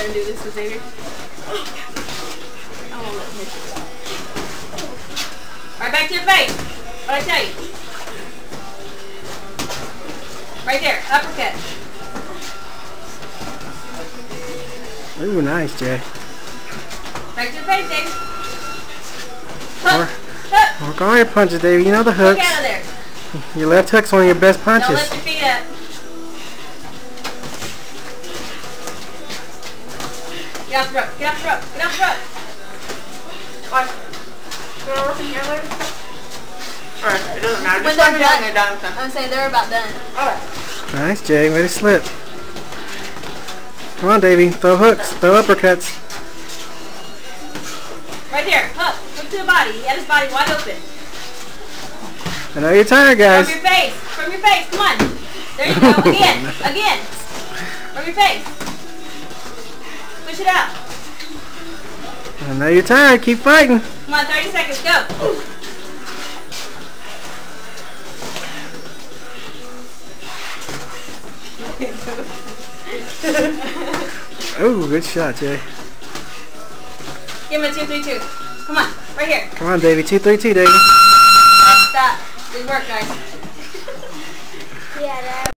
and do this with Xavier. I won't let him hit you. Right back to your face. What I tell you? Right there, uppercut. Ooh, nice, Jay. Back to your face, Dave. Work on your punches, Davey. You know the hooks. Look out of there. Your left hook's one of your best punches. Don't lift your feet up. Get off the rope. Get off the rope. Get off the rope. What? You want to work in here later? Alright, it doesn't matter. When Just let they're me know when done. they're done. I'm saying they're about done. Alright. Nice, Jay. Way to slip. Come on, Davey. Throw hooks. Throw uppercuts. Right there. Hook. Hook to the body. He had his body wide open. I know you're tired, guys. From your face. From your face. Come on. There you go. Again. Again. From your face. Push it out. I know you're tired. Keep fighting. Come on. 30 seconds. Go. Oh, good shot, Jay. Give him a 2-3-2. Come on. Right here. Come on, Davey. 2-3-2, Davey. Stop. Good work, guys. Yeah,